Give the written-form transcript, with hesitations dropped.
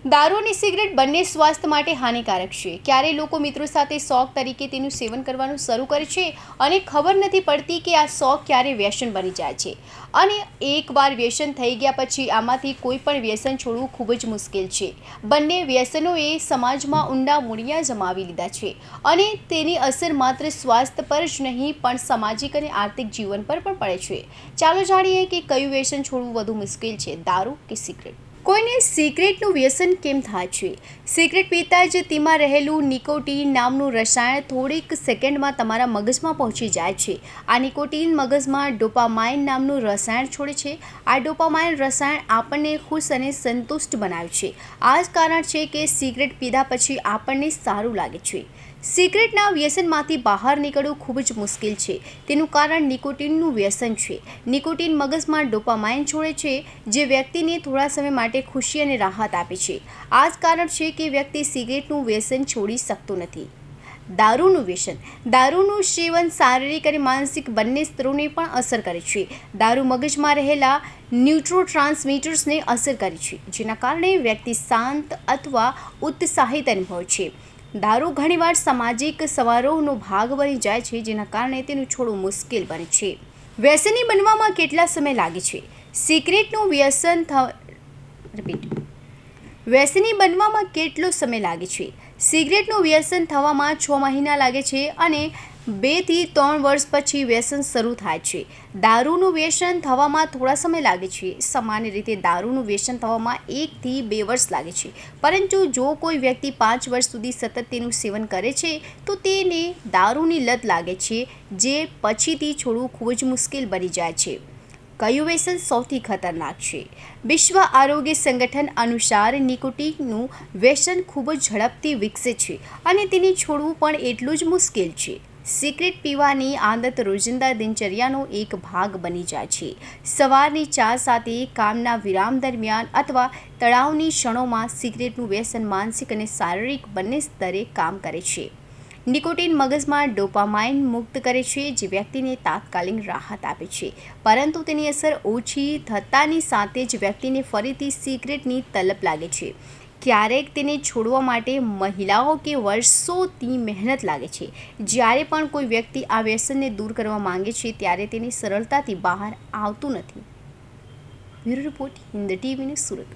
દારૂ અને સિગરેટ બંને સ્વાસ્થ્ય માટે હાનિકારક છે. ક્યારેય લોકો મિત્રો સાથે શોખ તરીકે તેનું સેવન કરવાનું શરૂ કરે છે અને ખબર નથી પડતી કે આ શોખ ક્યારે વ્યસન બની જાય છે. અને એકવાર વ્યસન થઈ ગયા પછી આમાંથી કોઈ પણ વ્યસન છોડવું ખૂબ જ મુશ્કેલ છે. બંને વ્યસનોએ સમાજમાં ઊંડા મૂળિયા જમાવી લીધા છે અને તેની અસર માત્ર સ્વાસ્થ્ય પર જ નહીં પણ સામાજિક અને આર્થિક જીવન પર પણ પડે છે. ચાલો જાણીએ કે કયું વ્યસન છોડવું વધુ મુશ્કેલ છે, દારૂ કે સિગરેટ. કોઈને સિગરેટનું વ્યસન કેમ થાય છે? સિગરેટ પીતા જ તેમાં રહેલું નિકોટીન નામનું રસાયણ થોડીક સેકન્ડમાં તમારા મગજમાં પહોંચી જાય છે. આ નિકોટીન મગજમાં ડોપામાઇન નામનું રસાયણ છોડે છે. આ ડોપામાઇન રસાયણ આપણને ખુશ અને સંતુષ્ટ બનાવે છે. આ જ કારણ છે કે સિગરેટ પીધા પછી આપણને સારું લાગે છે. સિગરેટના વ્યસનમાંથી બહાર નીકળવું ખૂબ જ મુશ્કેલ છે. તેનું કારણ નિકોટીનનું વ્યસન છે. નિકોટીન મગજમાં ડોપામાઇન છોડે છે, જે વ્યક્તિને થોડા સમય માટે ખુશી અને રાહત આપે છે. આ જ કારણ છે કે વ્યક્તિ સિગરેટનું વ્યસન છોડી શકતો નથી. દારૂનું વ્યસન. દારૂનું સેવન શારીરિક અને માનસિક બંને સ્તરોને પણ અસર કરે છે. દારૂ મગજમાં રહેલા ન્યુરોટ્રાન્સમીટર્સને અસર કરે છે, જેના કારણે વ્યક્તિ શાંત અથવા ઉત્સાહિત અનુભવે છે. દારૂ ઘણીવાર સામાજિક સમારોહનો ભાગ બની જાય છે, જેના કારણે તેનું છોડવું મુશ્કેલ બને છે. વ્યસની બનવામાં કેટલા સમય લાગે છે? સિગરેટનું વ્યસની બનવામાં કેટલો સમય લાગે છે? સિગરેટનું વ્યસન થવામાં 6 મહિના લાગે છે અને 2 થી 3 વર્ષ પછી વ્યસન શરૂ થાય છે. દારૂનું વ્યસન થવામાં થોડા સમય લાગે છે. સામાન્ય રીતે દારૂનું વ્યસન થવામાં 1 થી 2 વર્ષ લાગે છે. પરંતુ જો કોઈ વ્યક્તિ 5 વર્ષ સુધી સતત તેનું સેવન કરે છે તો તેને દારૂની લત લાગે છે, જે પછીથી છોડવું ખૂબ જ મુશ્કેલ બની જાય છે. કયું વ્યસન સૌથી ખતરનાક છે? વિશ્વ આરોગ્ય સંગઠન અનુસાર નિકોટીનનું વ્યસન ખૂબ જ ઝડપથી વિકસે છે અને તેને છોડવું પણ એટલું જ મુશ્કેલ છે. સિગરેટ પીવાની આદત રોજિંદા દિનચર્યાનો એક ભાગ બની જાય છે. સવારની ચા સાથે, કામના વિરામ દરમિયાન અથવા તણાવની ક્ષણોમાં સિગરેટનું વ્યસન માનસિક અને શારીરિક બંને સ્તરે કામ કરે છે. નિકોટીન મગજમાં ડોપામાઇન મુક્ત કરે છે, જે વ્યક્તિને તાત્કાલિક રાહત આપે છે, પરંતુ તેની અસર ઓછી થતાની સાથે જ વ્યક્તિને ફરીથી સિગરેટની તલબ લાગે છે. ક્યારેક તેને છોડવા માટે મહિનાઓ કે વર્ષોથી મહેનત લાગે છે. જ્યારે પણ કોઈ વ્યક્તિ આ વ્યસનને દૂર કરવા માંગે છે, ત્યારે તેને સરળતાથી બહાર આવતું નથી. Bureau report, Hind TV news, Surat.